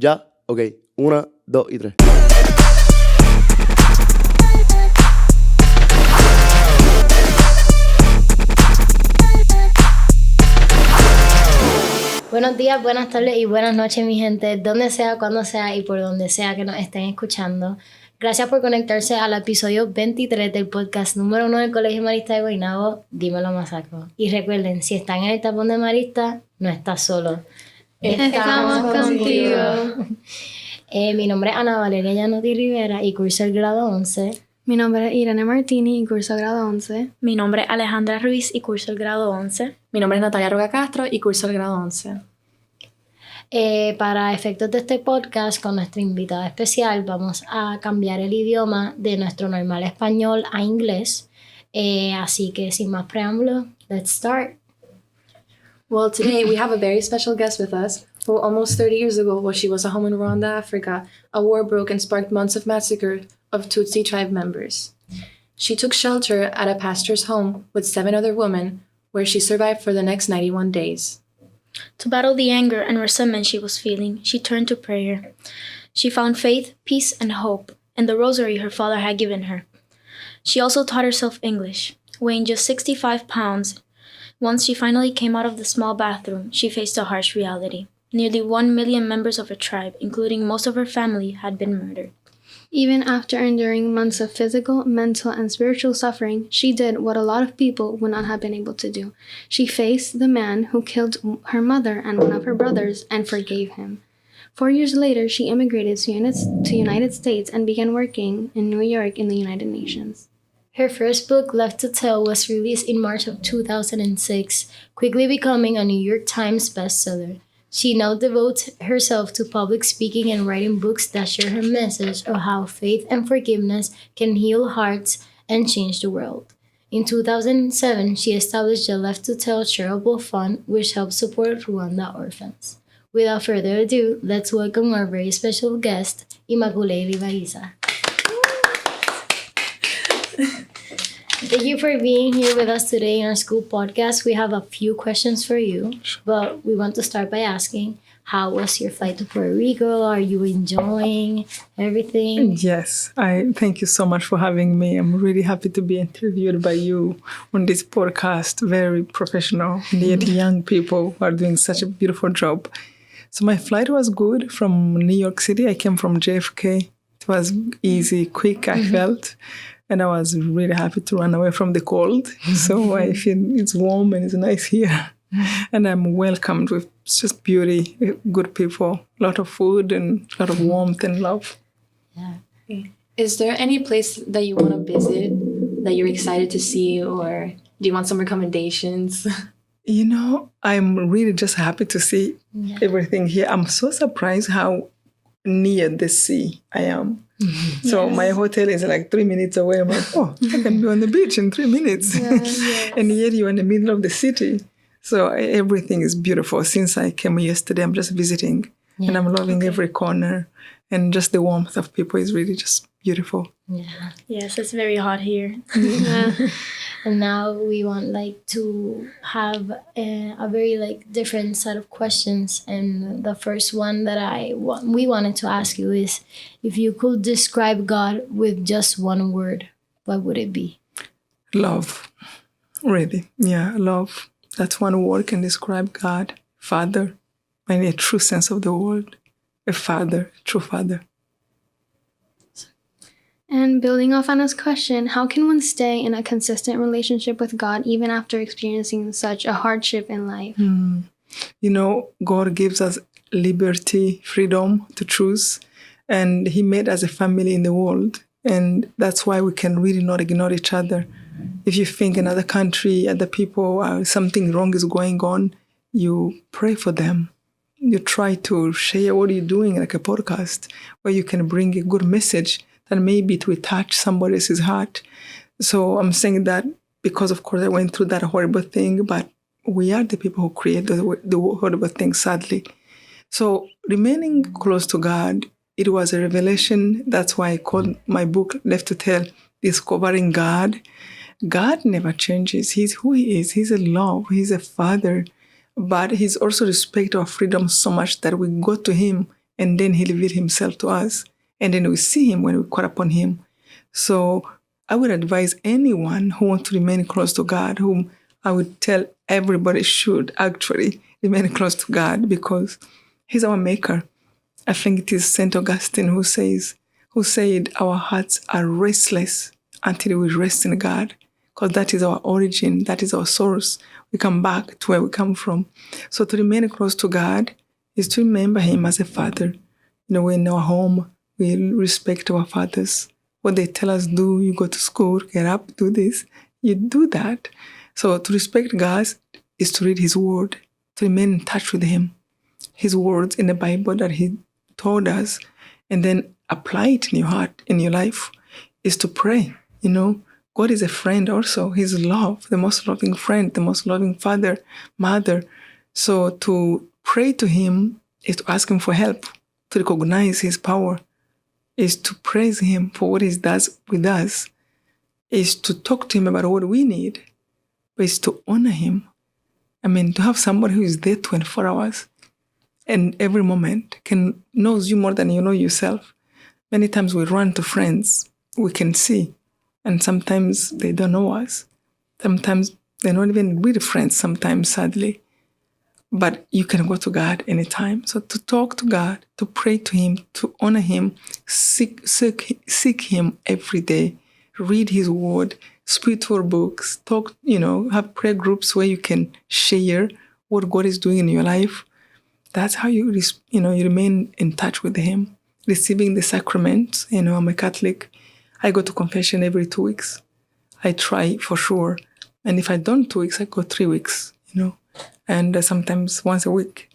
Ya, ok. 1, 2 y 3. Buenos días, buenas tardes y buenas noches, mi gente, donde sea, cuando sea y por donde sea que nos estén escuchando. Gracias por conectarse al episodio 23 del podcast número 1 del Colegio Marista de Guaynabo, Dímelo Masaco. Y recuerden, si están en el tapón de Marista, no estás solo. Estamos contigo. Mi nombre es Ana Giannotti Rivera y curso el grado 11. Mi nombre es Irene Martini y curso grado 11. Mi nombre es Alejandra Ruiz y curso el grado 11. Mi nombre es Natalia Roca y curso el grado 11. Para efectos de este podcast, con nuestra invitada especial, vamos a cambiar el idioma de nuestro normal español a inglés. Así que sin más preámbulos, let's start. Well, today we have a very special guest with us, who almost 30 years ago, while she was at home in Rwanda, Africa, a war broke and sparked months of massacre of Tutsi tribe members. She took shelter at a pastor's home with 7 other women, where she survived for the next 91 days. To battle the anger and resentment she was feeling, she turned to prayer. She found faith, peace, and hope in the rosary her father had given her. She also taught herself English. Weighing just 65 pounds, once she finally came out of the small bathroom, she faced a harsh reality. Nearly 1 million members of her tribe, including most of her family, had been murdered. Even after enduring months of physical, mental, and spiritual suffering, she did what a lot of people would not have been able to do. She faced the man who killed her mother and one of her brothers and forgave him. 4 years later, she immigrated to United States and began working in New York in the United Nations. Her first book, Left to Tell, was released in March of 2006, quickly becoming a New York Times bestseller. She now devotes herself to public speaking and writing books that share her message of how faith and forgiveness can heal hearts and change the world. In 2007, she established the Left to Tell charitable fund, which helps support Rwanda orphans. Without further ado, let's welcome our very special guest, Immaculée Ilibagiza. Thank you for being here with us today in our school podcast. We have a few questions for you, but we want to start by asking, how was your flight to Puerto Rico? Are you enjoying everything? Yes, I thank you so much for having me. I'm really happy to be interviewed by you on this podcast. Very professional, yet young people who are doing such a beautiful job. So my flight was good from New York City. I came from JFK. It was easy, quick, I felt. And I was really happy to run away from the cold. So I feel it's warm and it's nice here. And I'm welcomed with just beauty, good people, a lot of food and a lot of warmth and love. Yeah. Is there any place that you want to visit that you're excited to see, or do you want some recommendations? You know, I'm really just happy to see everything here. I'm so surprised how near the sea I am. So my hotel is like 3 minutes away. I'm like, oh, I can be on the beach in 3 minutes. And yet you're in the middle of the city. So everything is beautiful. Since I came yesterday, I'm just visiting. And I'm loving every corner. And just the warmth of people is really just beautiful. Yeah. Yes, it's very hot here. And now we want to have a very different set of questions. And the first one that we wanted to ask you is, if you could describe God with just one word, what would it be? Love. Really. Yeah, love. That's one word can describe God. Father. In a true sense of the word. A father, a true father. And building off Anna's question, how can one stay in a consistent relationship with God even after experiencing such a hardship in life? You know, God gives us liberty, freedom to choose. And He made us a family in the world. And that's why we can really not ignore each other. If you think another country, other people, something wrong is going on, you pray for them. You try to share what you're doing, like a podcast, where you can bring a good message that maybe it will touch somebody else's heart. So I'm saying that because, of course, I went through that horrible thing, but we are the people who create the horrible thing, sadly. So remaining close to God, it was a revelation. That's why I called my book, Left to Tell, Discovering God. God never changes. He's who He is. He's a love. He's a father. But He's also respect our freedom so much that we go to Him and then he revealed himself to us. And then we see him when we call upon him. So I would advise anyone who wants to remain close to God, whom I would tell everybody should actually remain close to God, because he's our maker. I think it is St. Augustine who said our hearts are restless until we rest in God, because that is our origin, that is our source. We come back to where we come from. So to remain close to God is to remember him as a father. In our home, we respect our fathers. What they tell us do, you go to school, get up, do this, you do that. So to respect God is to read his word, to remain in touch with him. His words in the Bible that he told us, and then apply it in your heart, in your life, is to pray. God is a friend also. He's love, the most loving friend, the most loving father, mother. So to pray to him is to ask him for help, to recognize his power, is to praise him for what he does with us, is to talk to him about what we need, but is to honor him. To have somebody who is there 24 hours and every moment knows you more than you know yourself. Many times we run to friends we can see, and sometimes they don't know us. Sometimes they're not even really friends, sometimes, sadly. But you can go to God anytime. So to talk to God, to pray to him, to honor him, seek him every day, read his word, spiritual books, talk, have prayer groups where you can share what God is doing in your life. That's how you remain in touch with him. Receiving the sacraments. I'm a Catholic. I go to confession every 2 weeks. I try for sure. And if I don't 2 weeks, I go 3 weeks, and sometimes once a week.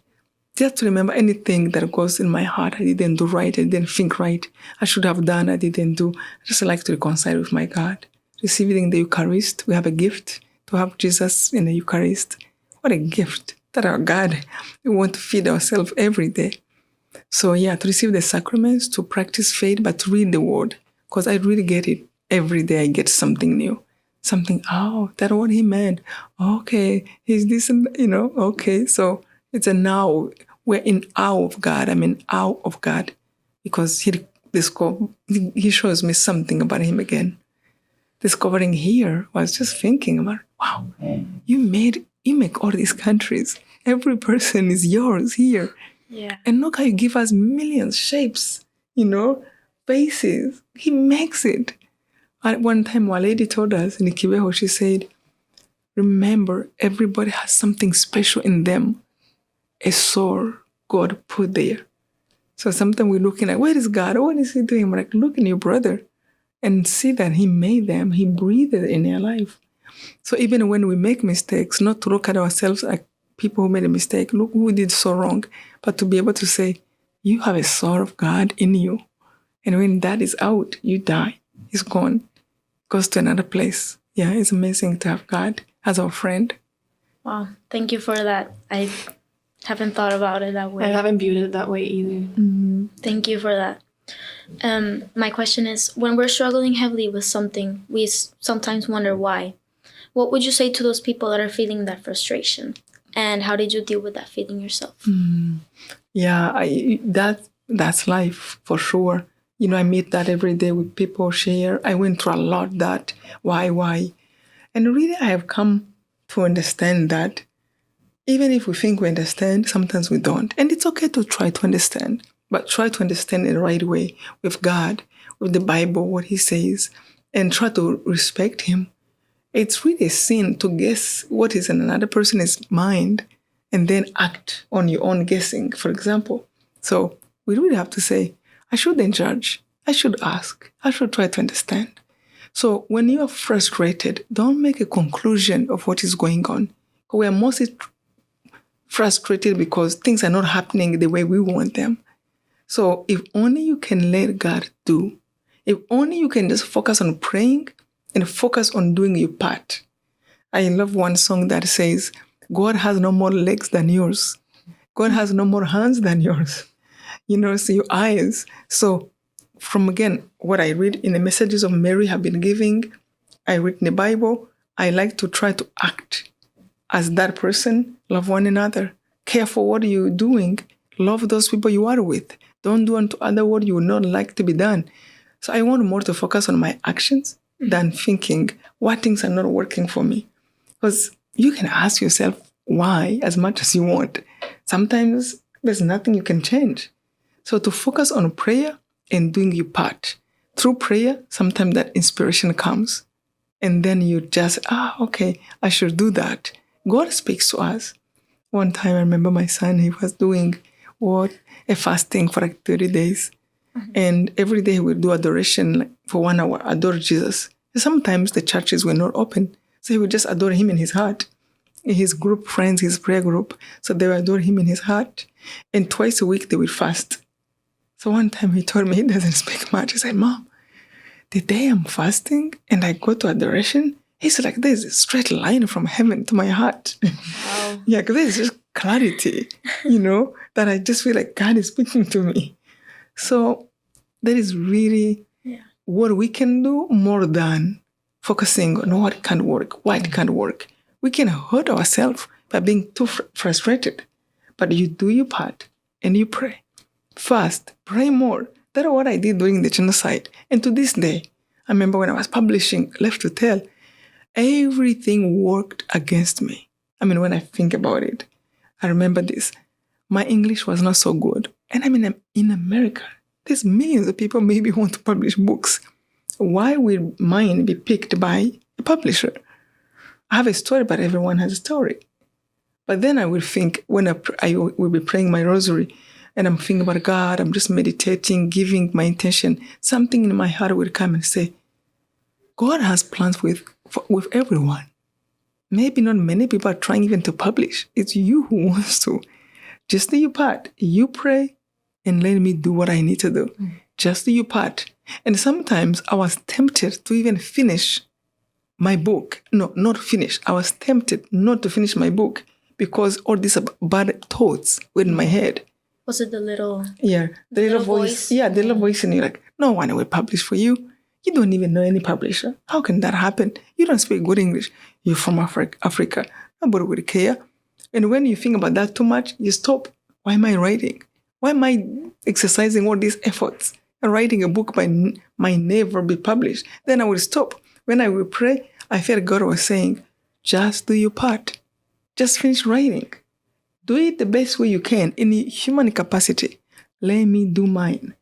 Just to remember anything that goes in my heart. I didn't do right. I didn't think right. I should have done. I didn't do. I just like to reconcile with my God. Receiving the Eucharist. We have a gift to have Jesus in the Eucharist. What a gift. That our God. We want to feed ourselves every day. So to receive the sacraments, to practice faith, but to read the word. Because I really get it. Every day I get something new. Something, that's what he meant. Okay, he's this, okay. So it's a now. We're in awe of God. I'm in awe of God because he shows me something about him again. Discovering here was just thinking about, wow, you make all these countries. Every person is yours here. Yeah. And look how you give us millions shapes, faces. He makes it. At one time, one lady told us in Ikibeho, she said, remember, everybody has something special in them, a soul God put there. So sometimes we're looking at, where is God? What is he doing? We're like, look in your brother and see that he made them. He breathed in their life. So even when we make mistakes, not to look at ourselves like people who made a mistake, look who did so wrong, but to be able to say, you have a soul of God in you. And when that is out, you die. It's gone. Goes to another place. Yeah, it's amazing to have God as our friend. Wow, thank you for that. I haven't thought about it that way. I haven't viewed it that way either. Thank you for that. My question is, when we're struggling heavily with something, we sometimes wonder why. What would you say to those people that are feeling that frustration? And how did you deal with that feeling yourself? Yeah, that's life for sure. I meet that every day with people, share. I went through a lot that, why? And really, I have come to understand that even if we think we understand, sometimes we don't. And it's okay to try to understand, but try to understand in the right way with God, with the Bible, what he says, and try to respect him. It's really a sin to guess what is in another person's mind and then act on your own guessing, for example. So we really have to say, I shouldn't judge. I should ask. I should try to understand. So when you are frustrated, don't make a conclusion of what is going on. We are mostly frustrated because things are not happening the way we want them. So if only you can let God do, if only you can just focus on praying and focus on doing your part. I love one song that says, God has no more legs than yours. God has no more hands than yours. So your eyes. So from, again, what I read in the messages of Mary have been giving, I read in the Bible, I like to try to act as that person. Love one another. Care for what you're doing. Love those people you are with. Don't do unto other what you would not like to be done. So I want more to focus on my actions than thinking what things are not working for me. Because you can ask yourself why as much as you want. Sometimes there's nothing you can change. So to focus on prayer and doing your part. Through prayer, sometimes that inspiration comes. And then you just, okay, I should do that. God speaks to us. One time I remember my son, he was doing a fasting for like 30 days. And every day he would do adoration for 1 hour, adore Jesus. Sometimes the churches were not open. So he would just adore him in his heart. His group friends, his prayer group. So they would adore him in his heart. And twice a week they would fast. So one time he told me, he doesn't speak much. He said, Mom, the day I'm fasting and I go to adoration, it's like there's a straight line from heaven to my heart. Wow. Yeah, because there's just clarity, that I just feel like God is speaking to me. So that is really what we can do more than focusing on what can't work, why it can't work. We can hurt ourselves by being too frustrated. But you do your part and you pray. Fast, pray more. That's what I did during the genocide. And to this day, I remember when I was publishing Left to Tell, everything worked against me. I mean, when I think about it, I remember this. My English was not so good. And I mean, in America, there's millions of people maybe who want to publish books. Why will mine be picked by a publisher? I have a story, but everyone has a story. But then I will think, when I will be praying my rosary, and I'm thinking about God, I'm just meditating, giving my intention, something in my heart will come and say, God has plans with everyone. Maybe not many people are trying even to publish. It's you who wants to. Just do your part. You pray and let me do what I need to do. Just do your part. And sometimes I was tempted to even finish my book. No, not finish. I was tempted not to finish my book because all these bad thoughts were in my head. Was it the little... Yeah, the little voice. Yeah, the little voice in you like, no one will publish for you. You don't even know any publisher. How can that happen? You don't speak good English. You're from Africa. Nobody will care. And when you think about that too much, you stop. Why am I writing? Why am I exercising all these efforts and writing a book might never be published? Then I will stop. When I will pray, I felt God was saying, just do your part. Just finish writing. Do it the best way you can in human capacity. Let me do mine.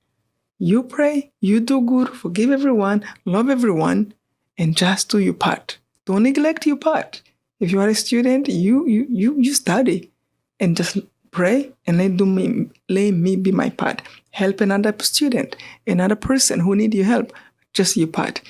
You pray, you do good, forgive everyone, love everyone, and just do your part. Don't neglect your part. If you are a student, you study and just pray and let me be my part. Help another student, another person who needs your help. Just your part.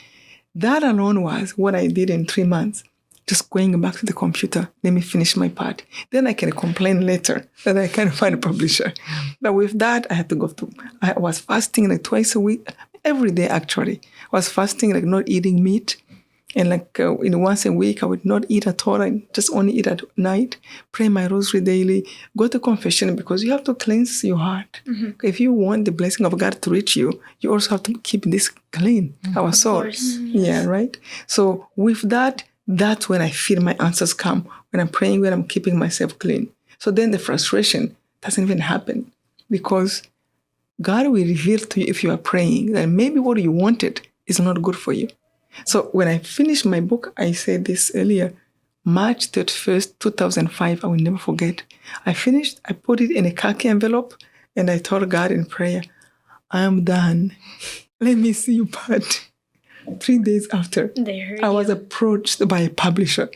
That alone was what I did in 3 months. Just going back to the computer, let me finish my part. Then I can complain later that I can't find a publisher. But with that, I had to go I was fasting like twice a week, every day actually. I was fasting, like not eating meat. And like once a week, I would not eat at all. I just only eat at night, pray my rosary daily, go to confession because you have to cleanse your heart. Mm-hmm. If you want the blessing of God to reach you, you also have to keep this clean, our soul. Yeah, right? So with that, that's when I feel my answers come. When I'm praying, when I'm keeping myself clean. So then the frustration doesn't even happen because God will reveal to you if you are praying that maybe what you wanted is not good for you. So when I finished my book, I said this earlier, March 31st, 2005, I will never forget. I finished, I put it in a khaki envelope, and I told God in prayer, I am done. Let me see you part. 3 days after, I was approached by a publisher,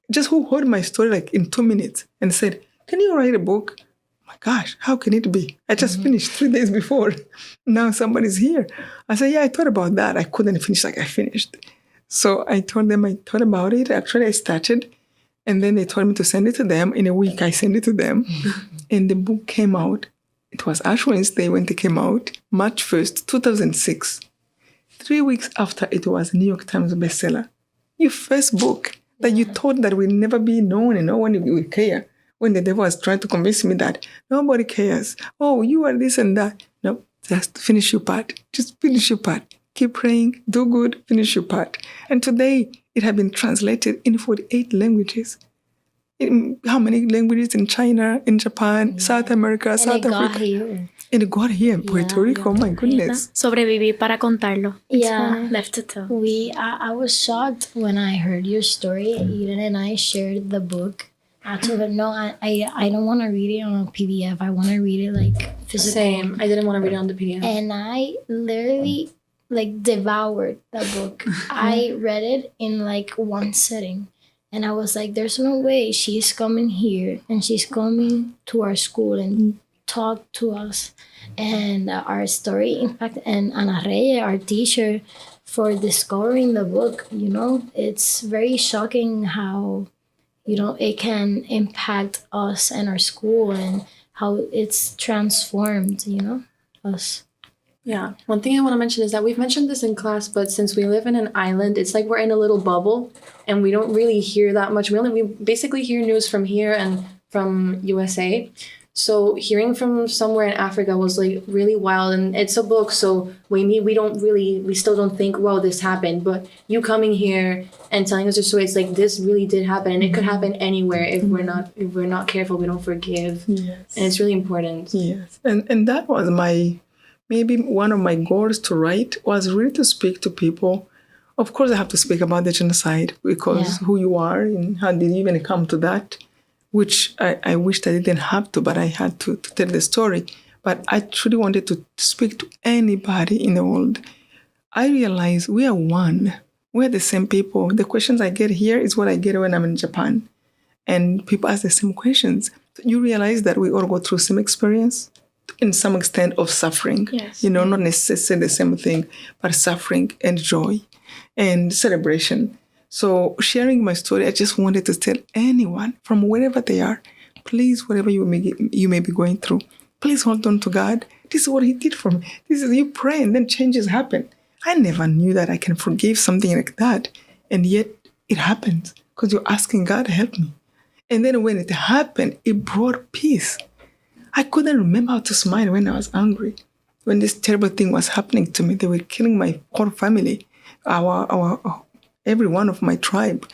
just who heard my story like in 2 minutes and said, can you write a book? Oh my gosh, how can it be? I just finished 3 days before. Now somebody's here. I said, yeah, I thought about that. I couldn't finish like I finished. So I told them I thought about it. Actually, I started. And then they told me to send it to them. In a week, I sent it to them. And the book came out. It was Ash Wednesday when it came out, March 1st, 2006. 3 weeks after, it was a New York Times bestseller. Your first book that you thought that will never be known and no one will care. When the devil was trying to convince me that nobody cares. Oh, you are this and that. No, just finish your part. Just finish your part. Keep praying, do good, finish your part. And today, it has been translated in 48 languages. how many languages in China, in Japan, South America, And South it got Africa. here. And it got here in Puerto Rico. Oh my goodness. Sobrevivir para contarlo. Yeah. Left to tell. I was shocked when I heard your story. Eden and I shared the book. I told her, no, I don't want to read it on a PDF. I want to read it like physical. Same. I didn't want to read it on the PDF. And I literally like devoured the book. I read it in like one sitting. And I was like, there's no way she's coming here and she's coming to our school and talk to us. And our story impact, and Ana Reyes, our teacher, for discovering the book, you know, it's very shocking how, you know, it can impact us and our school and how it's transformed, you know, us. Yeah. One thing I want to mention is that we've mentioned this in class, but since we live in an island, it's like we're in a little bubble and we don't really hear that much. We basically hear news from here and from USA. So hearing from somewhere in Africa was like really wild, and it's a book, so we still don't think, wow, this happened. But you coming here and telling us your story, it's like this really did happen, and it could happen anywhere if we're not careful, we don't forgive. Yes. And it's really important. Yes. And that was maybe one of my goals to write was really to speak to people. Of course, I have to speak about the genocide because who you are and how did you even come to that, which I wished I didn't have to, but I had to tell the story. But I truly wanted to speak to anybody in the world. I realized we are one. We're the same people. The questions I get here is what I get when I'm in Japan. And people ask the same questions. You realize that we all go through some experience in some extent of suffering. Yes. You know, not necessarily the same thing, but suffering and joy and celebration. So sharing my story, I just wanted to tell anyone from wherever they are, please, whatever you may be going through, please hold on to God. This is what He did for me. This is, you pray and then changes happen. I never knew that I can forgive something like that. And yet it happens because you're asking God, help me. And then when it happened, it brought peace. I couldn't remember how to smile when I was angry. When this terrible thing was happening to me, they were killing my whole family, every one of my tribe.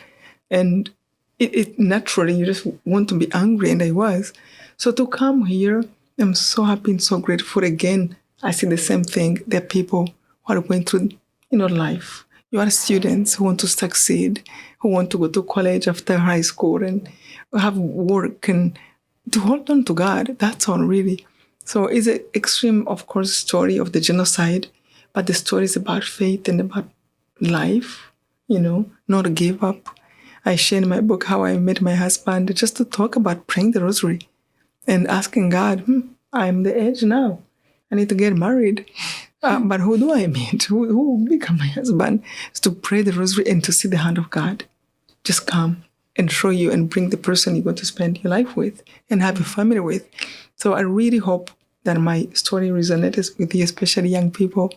And it naturally, you just want to be angry, and I was. So to come here, I'm so happy and so grateful. Again, I see the same thing. There are people who are going through, life. You are students who want to succeed, who want to go to college after high school and have work and to hold on to God. That's all really. So it's an extreme, of course, story of the genocide, but the story is about faith and about life. Not give up. I share in my book how I met my husband just to talk about praying the rosary and asking God, I'm the age now. I need to get married. But who do I meet? Who will become my husband? It's to pray the rosary and to see the hand of God just come and show you and bring the person you're going to spend your life with and have a family with. So I really hope that my story resonates with you, especially young people,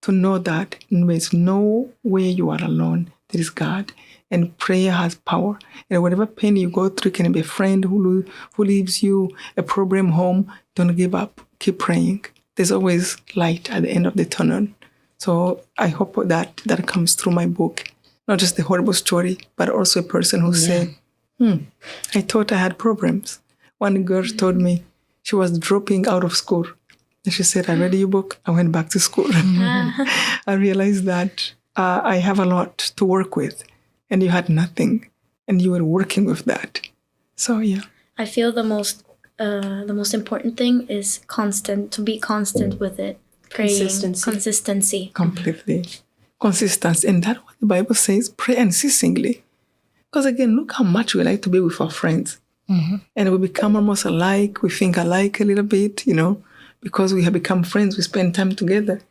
to know that there's no way you are alone. There is God, and prayer has power. And whatever pain you go through, can be a friend who leaves you, a problem home, don't give up. Keep praying. There's always light at the end of the tunnel. So I hope that comes through my book. Not just the horrible story, but also a person who said, I thought I had problems. One girl told me she was dropping out of school. And she said, I read your book, I went back to school. I realized that I have a lot to work with, and you had nothing, and you were working with that. So, yeah. I feel the most important thing is to be constant with it. Praying. Consistency. Completely. Consistency. And that's what the Bible says, pray unceasingly. Because again, look how much we like to be with our friends. Mm-hmm. And we become almost alike. We think alike a little bit, because we have become friends. We spend time together.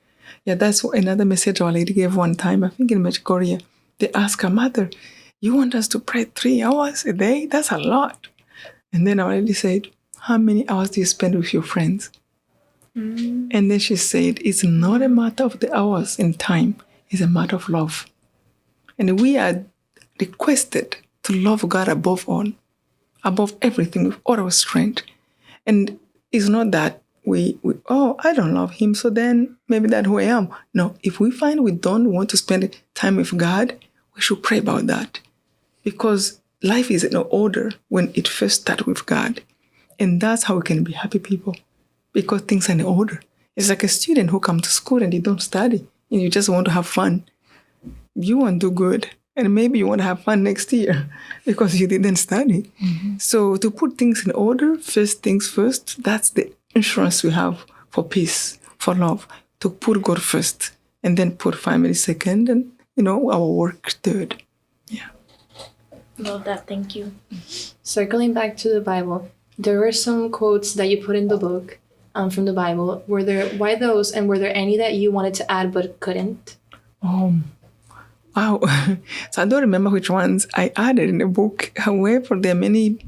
Yeah, that's another message our lady gave one time, I think in Korea. They asked her mother, you want us to pray 3 hours a day? That's a lot. And then our lady said, how many hours do you spend with your friends? Mm. And then she said, it's not a matter of the hours and time. It's a matter of love. And we are requested to love God above all, above everything, with all our strength. And it's not that I don't love Him, so then maybe that's who I am. No, if we find we don't want to spend time with God, we should pray about that. Because life is in order when it first starts with God. And that's how we can be happy people, because things are in order. It's like a student who comes to school and you don't study and you just want to have fun. You won't do good. And maybe you want to have fun next year because you didn't study. So to put things in order, first things first, that's the insurance we have for peace, for love, to put God first and then put family second and, our work third. Yeah. Love that. Thank you. Circling back to the Bible, there were some quotes that you put in the book from the Bible. Why those, and were there any that you wanted to add but couldn't? Wow. So I don't remember which ones I added in the book. However, there are many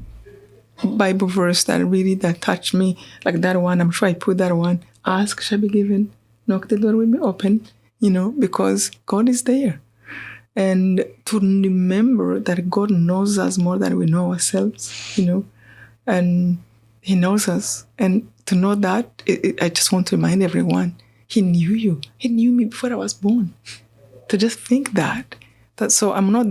Bible verses that touch me. Like that one, I'm sure I put that one. Ask shall be given. Knock, the door will be open. Because God is there. And to remember that God knows us more than we know ourselves, and He knows us. And to know that, I just want to remind everyone, He knew you. He knew me before I was born. To just think that so I'm not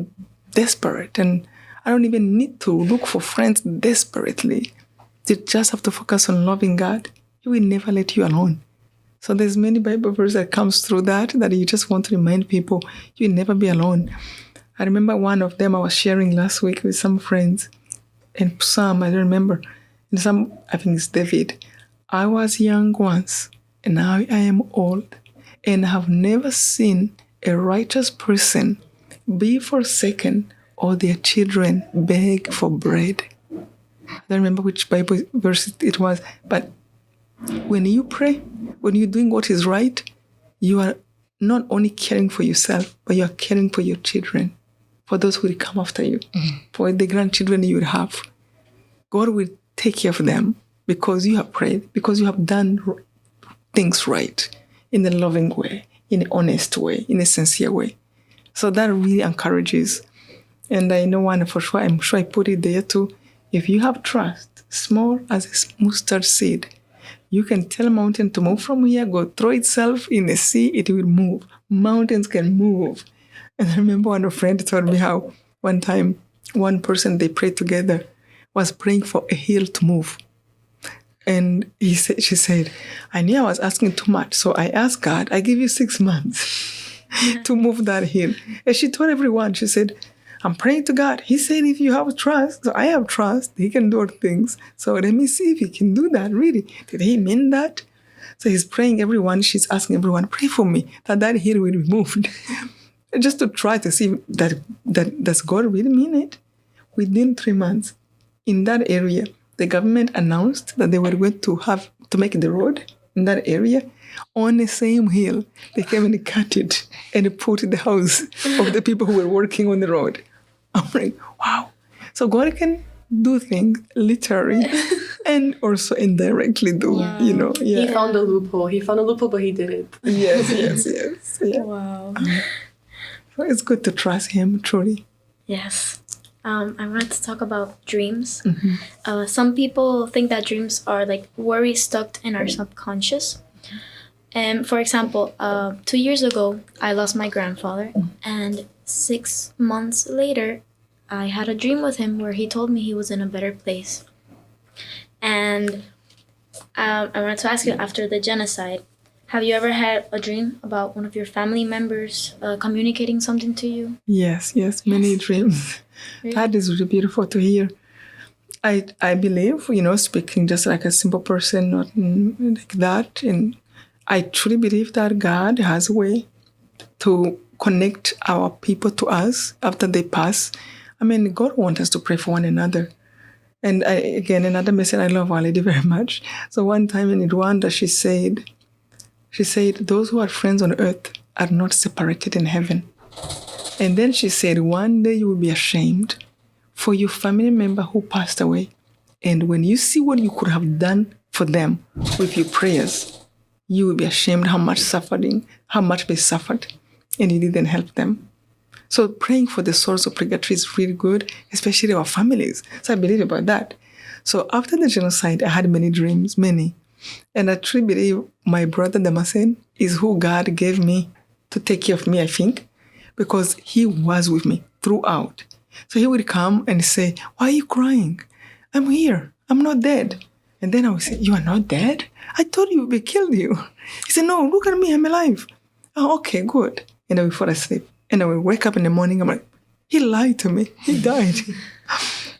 desperate, and I don't even need to look for friends desperately. You just have to focus on loving God. He will never let you alone. So there's many Bible verses that comes through that you just want to remind people you will never be alone. I remember one of them I was sharing last week with some friends. In Psalm, I don't remember. In some, I think it's David. I was young once, and now I am old, and have never seen a righteous person be forsaken or their children beg for bread. I don't remember which Bible verse it was, but when you pray, when you're doing what is right, you are not only caring for yourself, but you are caring for your children, for those who will come after you, for the grandchildren you will have. God will take care of them because you have prayed, because you have done things right in a loving way, in an honest way, in a sincere way. So that really encourages. And I know one for sure, I'm sure I put it there too. If you have trust, small as a mustard seed, you can tell a mountain to move from here, go throw itself in the sea, it will move. Mountains can move. And I remember one friend told me how one time, one person they prayed together was praying for a hill to move. And she said, I knew I was asking too much. So I asked God, I give you 6 months to move that hill. And she told everyone, she said, I'm praying to God. He said, if you have trust, so I have trust, He can do things. So let me see if He can do that, really. Did He mean that? So He's praying everyone, she's asking everyone, pray for me, that hill will be moved. Just to try to see that does God really mean it? Within 3 months, in that area, the government announced that they were going to make the road in that area on the same hill. They came and cut it and put the house of the people who were working on the road. I'm like, wow. So God can do things literally and also indirectly do, Yeah. He found a loophole, but He did it. Yes. Yeah. Wow. So it's good to trust Him, truly. Yes. I wanted to talk about dreams. Some people think that dreams are like worries stuck in our subconscious. And for example, 2 years ago, I lost my grandfather. And 6 months later, I had a dream with him where he told me he was in a better place. And I wanted to ask you, after the genocide, have you ever had a dream about one of your family members communicating something to you? Yes, many dreams. Really? That is really beautiful to hear. I believe, speaking just like a simple person, not like that. And I truly believe that God has a way to connect our people to us after they pass. I mean, God wants us to pray for one another. And again, another message, I love our lady very much. So one time in Rwanda, she said, those who are friends on earth are not separated in heaven. And then she said, one day you will be ashamed for your family member who passed away. And when you see what you could have done for them with your prayers, you will be ashamed how much they suffered, and you didn't help them. So praying for the souls of purgatory is really good, especially our families. So I believe about that. So after the genocide, I had many dreams, many. And I truly believe my brother Damasen is who God gave me to take care of me, I think, because he was with me throughout. So he would come and say, why are you crying? I'm here. I'm not dead. And then I would say, you are not dead? I thought we killed you. He said, no, look at me. I'm alive. Oh, okay, good. And I would fall asleep. And I would wake up in the morning. I'm like, he lied to me. He died.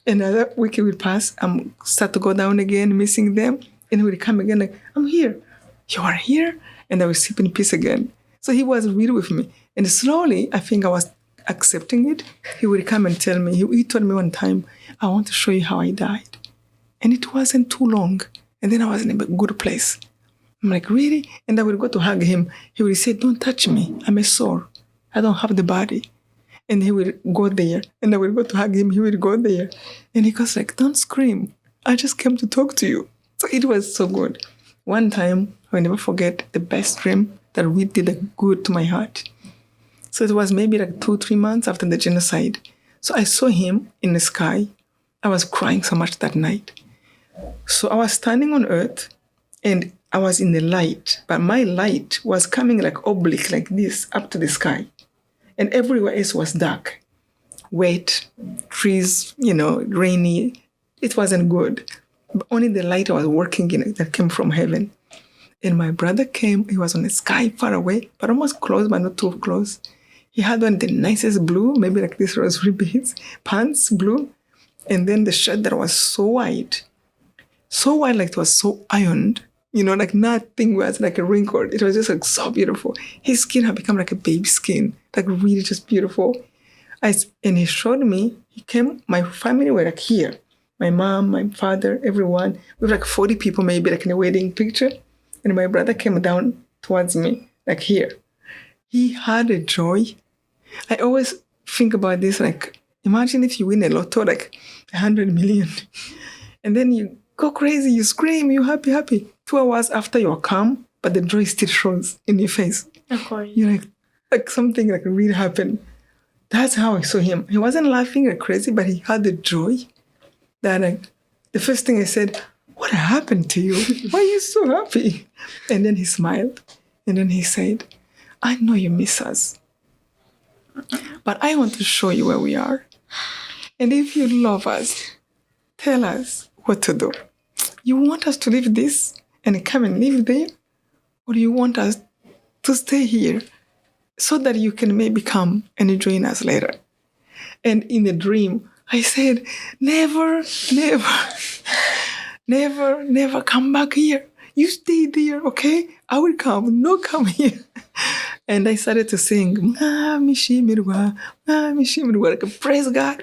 And another week would pass. I'm start to go down again, missing them. And he would come again like, I'm here. You are here? And I would sleep in peace again. So he was real with me. And slowly, I think I was accepting it. He would come and tell me, he told me one time, I want to show you how I died. And it wasn't too long. And then I was in a good place. I'm like, really? And I would go to hug him. He would say, don't touch me. I'm a soul. I don't have the body. And he would go there. And I would go to hug him. He would go there. And he goes like, don't scream. I just came to talk to you. So it was so good. One time, I will never forget the best dream that really did good to my heart. So it was maybe like 2-3 months after the genocide. So I saw him in the sky. I was crying so much that night. So I was standing on earth and I was in the light, but my light was coming like oblique like this up to the sky. And everywhere else was dark, wet, trees, rainy. It wasn't good. But only the light I was working in that came from heaven. And my brother came, he was on the sky far away, but almost close, but not too close. He had one of the nicest blue, maybe like this rosary beads, pants, blue. And then the shirt that was so white, like it was so ironed, like nothing was like a wrinkle. It was just like so beautiful. His skin had become like a baby skin, like really just beautiful. And he showed me, he came, my family were like here. My mom, my father, everyone. We were like 40 people maybe like in a wedding picture. And my brother came down towards me, like here. He had a joy. I always think about this, like, imagine if you win a lotto, like 100 million. And then you go crazy, you scream, you're happy. 2 hours after you're calm, but the joy still shows in your face. Of course. You're like something like really happened. That's how I saw him. He wasn't laughing like crazy, but he had the joy that the first thing I said, what happened to you? Why are you so happy? And then he smiled. And then he said, I know you miss us, but I want to show you where we are. And if you love us, tell us what to do. You want us to leave this and come and live there? Or do you want us to stay here so that you can maybe come and join us later? And in the dream, I said, never come back here. You stay there, okay? I will come. No, come here. And I started to sing, like,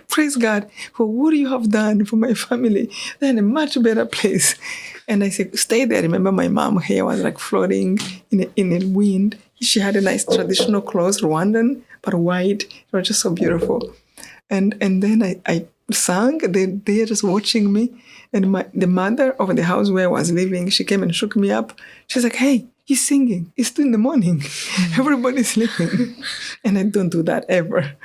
praise God for what you have done for my family. They're in a much better place. And I said, stay there. Remember my mom hair was like floating in the wind. She had a nice traditional clothes, Rwandan, but white. It was just so beautiful. And then I sang. They're just watching me. And the mother of the house where I was living, she came and shook me up. She's like, hey, he's singing. It's 2 a.m. Everybody's sleeping. And I don't do that ever.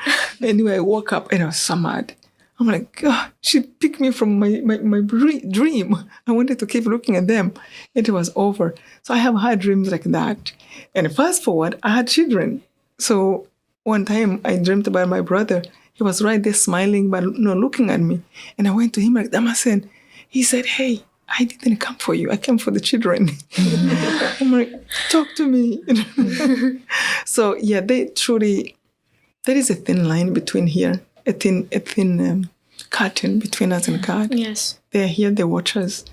Anyway, I woke up and I was so mad. I'm like, God, she picked me from my dream. I wanted to keep looking at them. It was over. So I have had dreams like that. And fast forward, I had children. So one time I dreamt about my brother. He was right there smiling, but not looking at me. And I went to him like, Damasen. He said, hey, I didn't come for you. I came for the children. I'm like, talk to me. So yeah, there is a thin line between here, a thin curtain between us and God. Yes. They are here, they watch us.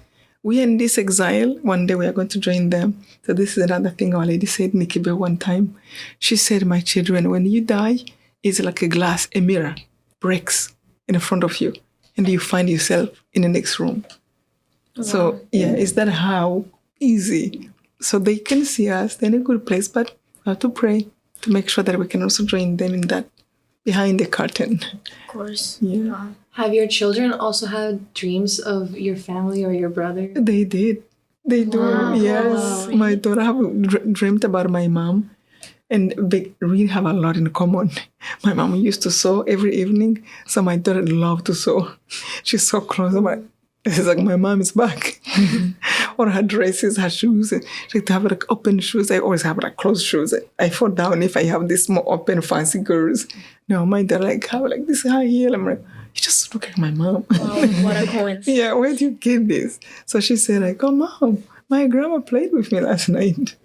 We are in this exile. One day we are going to join them. So this is another thing our lady said, Nikibe, one time. She said, my children, when you die, it's like a mirror breaks in front of you. And you find yourself in the next room. Wow. So, yeah, is that how easy? So they can see us, they're in a good place, but we have to pray to make sure that we can also join them in that, behind the curtain. Of course. Yeah. Wow. Have your children also had dreams of your family or your brother? They did. They do, wow. Yes. Wow. My daughter have dreamed about my mom. And they really have a lot in common. My mom used to sew every evening, so my daughter loved to sew. She's so close. I'm like, it's like my mom is back. Or her dresses, her shoes. She like to have like open shoes. I always have like closed shoes. I fall down if I have these more open fancy girls. No, my dad have this high heel. I'm like, you just look like my mom. Wow, what a coincidence. Yeah, where do you get this? So she said oh, Mom, my grandma played with me last night.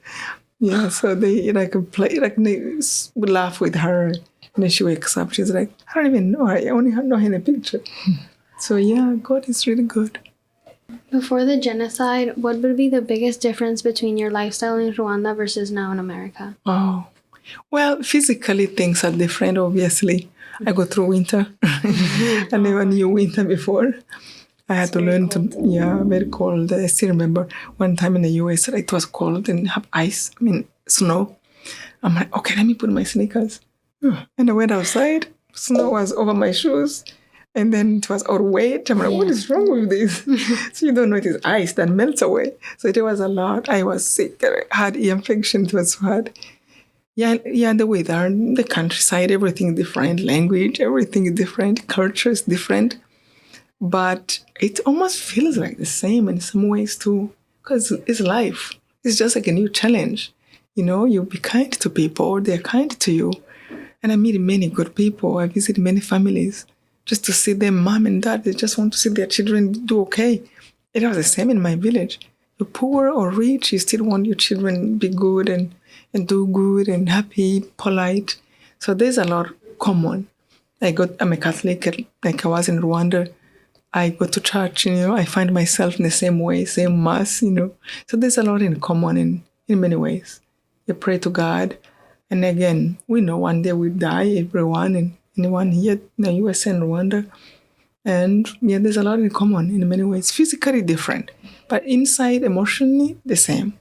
Yeah, so they play, they would laugh with her. And then she wakes up, she's like, I don't even know her. I only know her in a picture. So yeah, God is really good. Before the genocide, what would be the biggest difference between your lifestyle in Rwanda versus now in America? Oh, well, physically things are different, obviously. I go through winter. I never knew winter before. I had to learn very cold. I still remember one time in the US, it was cold and have snow. I'm like, okay, let me put my sneakers. And I went outside. Snow was over my shoes. And then it was all wet. I'm like, what is wrong with this? So you don't know it is ice that melts away. So it was a lot. I was sick. I had ear infection. It was so hard. Yeah, the weather, the countryside, everything is different. Language, everything is different. Culture is different. But it almost feels like the same in some ways too. Because it's life. It's just like a new challenge. You be kind to people. They're kind to you. And I meet many good people. I visit many families. Just to see their mom and dad, they just want to see their children do okay. It was the same in my village. You're poor or rich, you still want your children to be good and do good and happy, polite. So there's a lot common. I'm a Catholic, like I was in Rwanda. I go to church, I find myself in the same way, same mass, So there's a lot in common in many ways. You pray to God. And again, we know one day we die, everyone, and anyone here in the US and Rwanda. And there's a lot in common in many ways. Physically different, but inside, emotionally, the same.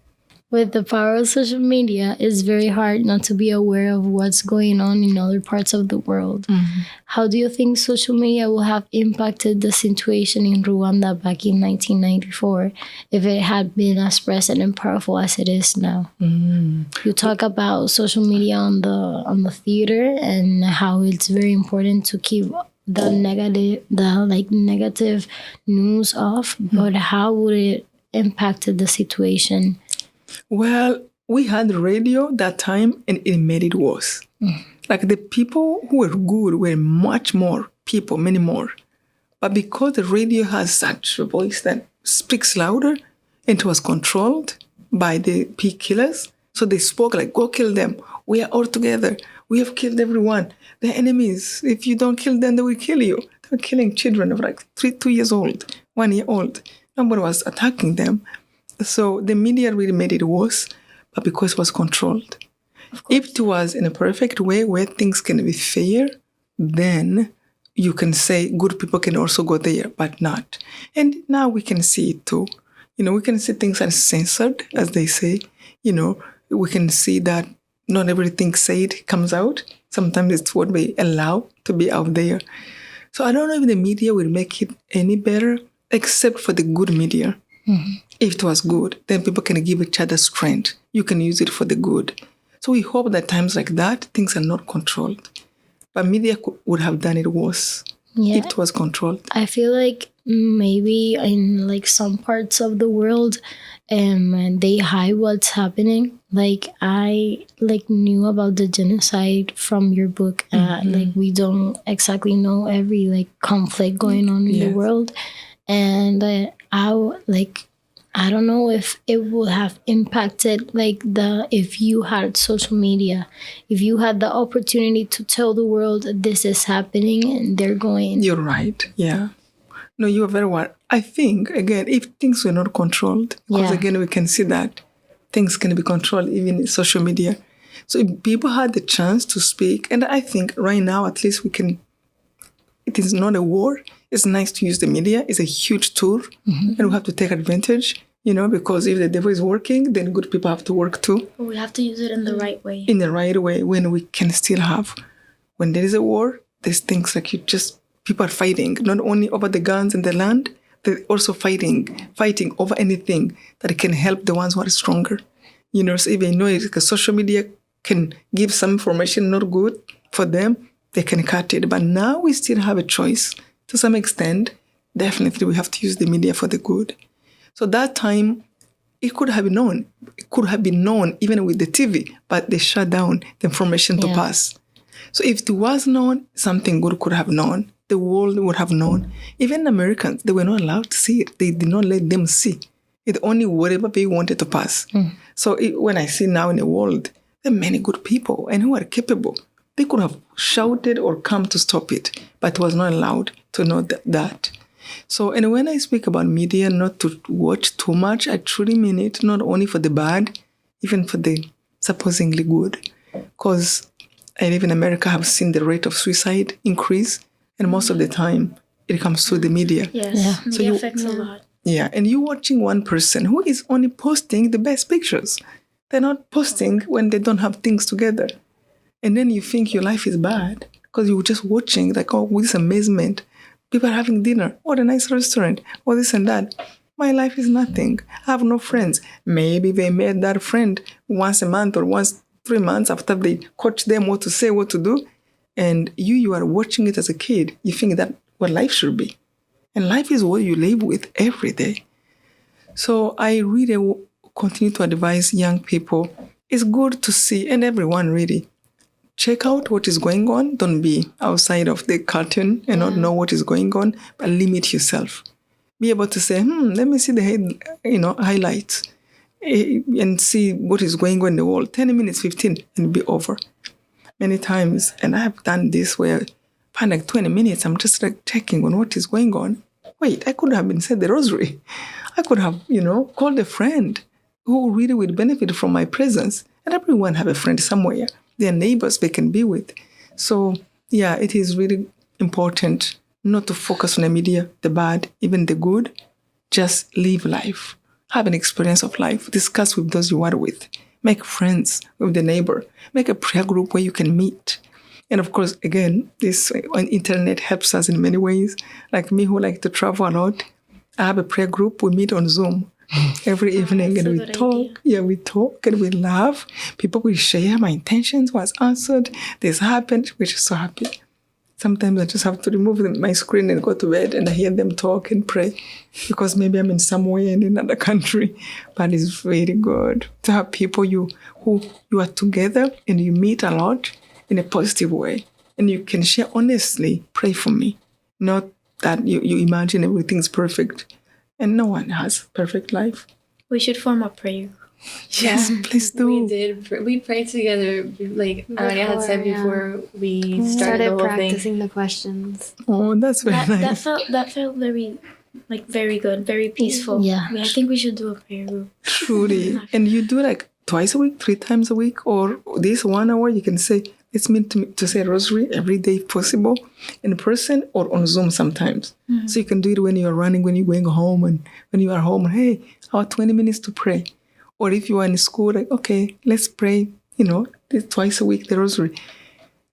With the power of social media, it's very hard not to be aware of what's going on in other parts of the world. Mm-hmm. How do you think social media will have impacted the situation in Rwanda back in 1994 if it had been as present and powerful as it is now? Mm. You talk about social media on the theater and how it's very important to keep the negative news off, but how would it impacted the situation? Well, we had radio that time and it made it worse. Mm. Like the people who were good were much more people, many more. But because the radio has such a voice that speaks louder, and it was controlled by the pig killers, so they spoke like, go kill them. We are all together. We have killed everyone. They're enemies. If you don't kill them, they will kill you. They were killing children of like 2 years old, 1 year old. Nobody was attacking them. So the media really made it worse, but because it was controlled. If it was in a perfect way where things can be fair, then you can say good people can also go there, but not. And now we can see it too. We can see things are censored, as they say. We can see that not everything said comes out. Sometimes it's what we allow to be out there. So I don't know if the media will make it any better, except for the good media. Mm-hmm. If it was good, then people can give each other strength. You can use it for the good. So we hope that times like that, things are not controlled. But media would have done it worse if it was controlled. I feel like maybe in like some parts of the world, they hide what's happening. Like I knew about the genocide from your book. Mm-hmm. We don't exactly know every conflict going on in the world. And I don't know if it would have impacted if you had social media, if you had the opportunity to tell the world this is happening and they're going. You're right. Yeah. No, you're very right. I think, again, if things were not controlled, because again, we can see that things can be controlled even in social media. So if people had the chance to speak, and I think right now, at least it is not a war. It's nice to use the media. It's a huge tool, mm-hmm. and we have to take advantage, because if the devil is working, then good people have to work too. We have to use it in the right way. In the right way, when we can still have. When there is a war, there's things like people are fighting, not only over the guns and the land, they're also fighting over anything that can help the ones who are stronger. So if they know social media can give some information not good for them, they can cut it. But now we still have a choice. To some extent, definitely we have to use the media for the good. So that time, it could have been known. It could have been known even with the TV, but they shut down the information to pass. So if it was known, something good could have known. The world would have known. Even Americans, they were not allowed to see it. They did not let them see. It only whatever they wanted to pass. So when I see now in the world, there are many good people and who are capable. They could have shouted or come to stop it, but was not allowed to know that. So, and when I speak about media, not to watch too much, I truly mean it, not only for the bad, even for the supposedly good. Because I live in America, I have seen the rate of suicide increase, and most of the time it comes through the media. Yes, Yeah. So media affects a lot. Yeah, and you watching one person who is only posting the best pictures. They're not posting when they don't have things together. And then you think your life is bad because you're just watching, like, oh, with this amazement. People are having dinner, or a nice restaurant, or this and that. My life is nothing. I have no friends. Maybe they met that friend once a month or once 3 months after they coach them what to say, what to do. And you are watching it as a kid. You think that what life should be. And life is what you live with every day. So I really continue to advise young people. It's good to see, and everyone really, check out what is going on. Don't be outside of the curtain and not know what is going on, but limit yourself. Be able to say, let me see the highlights and see what is going on in the world. 10 minutes, 15, and be over. Many times, and I have done this where I find like 20 minutes, I'm just like checking on what is going on. Wait, I could have been said the rosary. I could have, called a friend who really would benefit from my presence. And everyone have a friend somewhere. Their neighbors they can be with. So, yeah, it is really important not to focus on the media, the bad, even the good. Just live life. Have an experience of life. Discuss with those you are with. Make friends with the neighbor. Make a prayer group where you can meet. And of course, again, this on internet helps us in many ways. Like me who like to travel a lot, I have a prayer group. We meet on Zoom every evening and we talk. Idea. Yeah, we talk and we laugh. People will share my intentions, what's answered, this happened, which is so happy. Sometimes I just have to remove my screen and go to bed and I hear them talk and pray because maybe I'm in somewhere in another country. But it's really good to have people who you are together and you meet a lot in a positive way. And you can share honestly, pray for me. Not that you imagine everything's perfect. And no one has perfect life. We should form a prayer. Yes, please do. We did. We prayed together, like Anya had said before we started the whole practicing thing. the questions. Oh, that's very nice. That felt very, very good, very peaceful. Yeah. I think we should do a prayer group. Truly. And you do like twice a week, 3 times a week, or this 1 hour, you can say, it's meant to say rosary every day if possible, in person or on Zoom sometimes. Mm-hmm. So you can do it when you're running, when you're going home, and when you are home, hey, our 20 minutes to pray. Or if you are in school, like, okay, let's pray, twice a week, the rosary.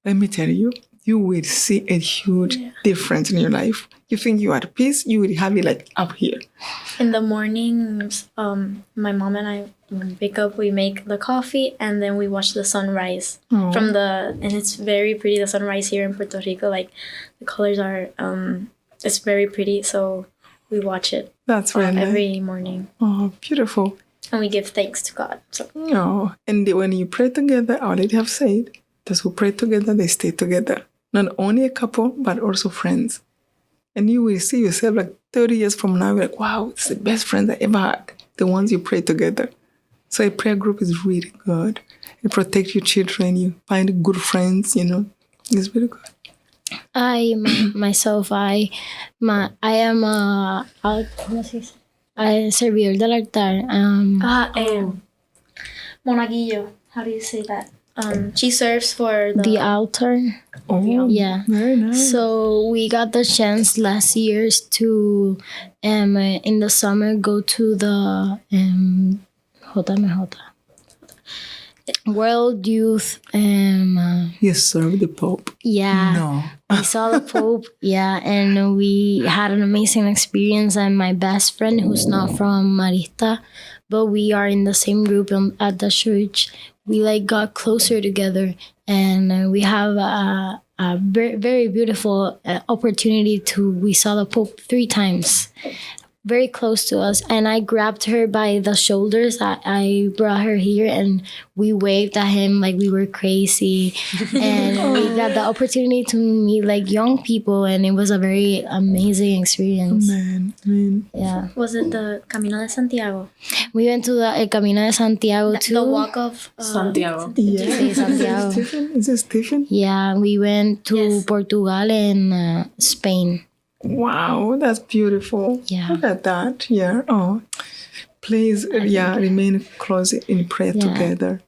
Let me tell you, you will see a huge difference in your life. You think you are at peace, you will have it like up here. In the mornings, my mom and I wake up, we make the coffee, and then we watch the sunrise and it's very pretty, the sunrise here in Puerto Rico. Like, the colors are, it's very pretty, so we watch it. That's very nice. Every morning. Oh, beautiful. And we give thanks to God. So. Oh, and when you pray together, I already have said, those who pray together, they stay together. Not only a couple, but also friends. And you will see yourself like 30 years from now, you're like, wow, it's the best friends I ever had. The ones you pray together. So a prayer group is really good. It protects your children. You find good friends, It's really good. I am a servidor del altar. Monaguillo. How do you say that? She serves for The altar. Oh, yeah. Very nice. So we got the chance last year to, in the summer, go to the World Youth. You serve the Pope. Yeah. No. We saw the Pope. Yeah, and we had an amazing experience. And my best friend, who's not from Marista, but we are in the same group at the church. We got closer together, and we have a very, very beautiful opportunity we saw the Pope 3 times. very close to us, and I grabbed her by the shoulders. I brought her here, and we waved at him like we were crazy, and we got the opportunity to meet like young people, and it was a very amazing experience. Man. Yeah, Was it the Camino de Santiago? we went to the El Camino de Santiago too. The walk of Santiago. Yeah. Sí, Santiago. Is it Stephen? Yeah, we went to Yes. Portugal and Spain. Wow, that's beautiful. Yeah. Look at that. Yeah. Oh, please, remain close in prayer Yeah. together.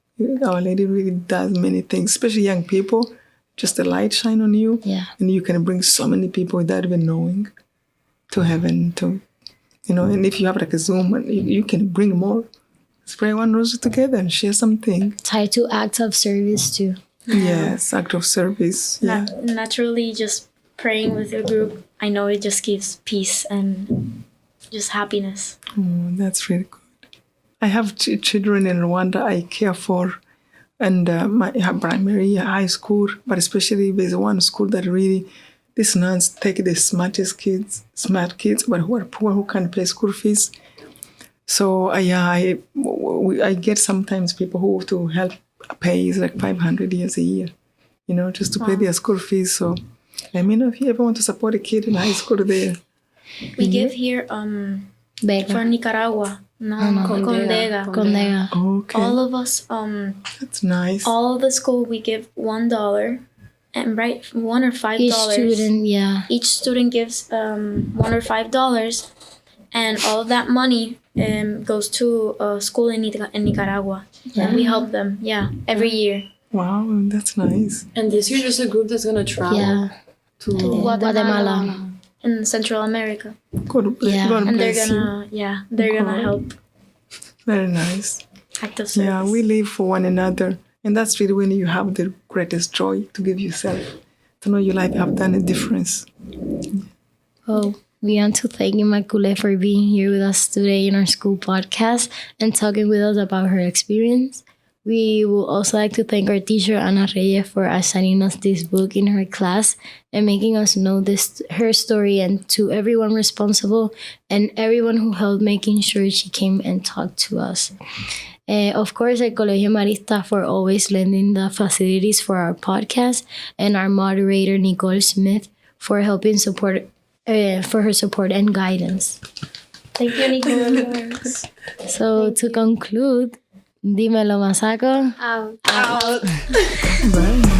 Our Lady really does many things, especially young people. Just the light shine on you, Yeah. and you can bring so many people without even knowing to heaven. And if you have like a Zoom, you can bring more. Spray one rose together and share something. Tied to acts of service too. Yes, act of service. Yeah. Naturally, just praying with your group, I know it just gives peace and just happiness. Oh, that's really good. I have children in Rwanda I care for, and my primary, high school, but especially there's one school that really, these nuns take the smart kids, but who are poor, who can't pay school fees. So I get sometimes people who to help pay is like $500 a year, just to pay their school fees. So let me know if you ever want to support a kid in high school there. We give here Beca. for Nicaragua. No, Condega. Condega. Okay, All of us, that's nice. all of the school, we give $1, and right, $1 or $5. Each student, yeah. Each student gives $1 or $5, and all of that money goes to a school in Nicaragua. And we help them, every year. Wow, that's nice. And this year, there's a group that's gonna travel Yeah. to Guatemala. In Central America. God, Yeah. God And they're bless you. gonna help Very nice. active service. Yeah, we live for one another. And that's really when you have the greatest joy to give yourself, to know your life have done a difference. Oh, we want to thank Immaculée for being here with us today in our school podcast and talking with us about her experience. We would also like to thank our teacher, Ana Reyes, for assigning us this book in her class and making us know her story, and to everyone responsible and everyone who helped making sure she came and talked to us. Of course, El Colegio Marista for always lending the facilities for our podcast, and our moderator, Nicole Schmidt, for helping support, for her support and guidance. Thank you, Nicole. So to conclude, Dímelo Masaco. Out. Out. Bye.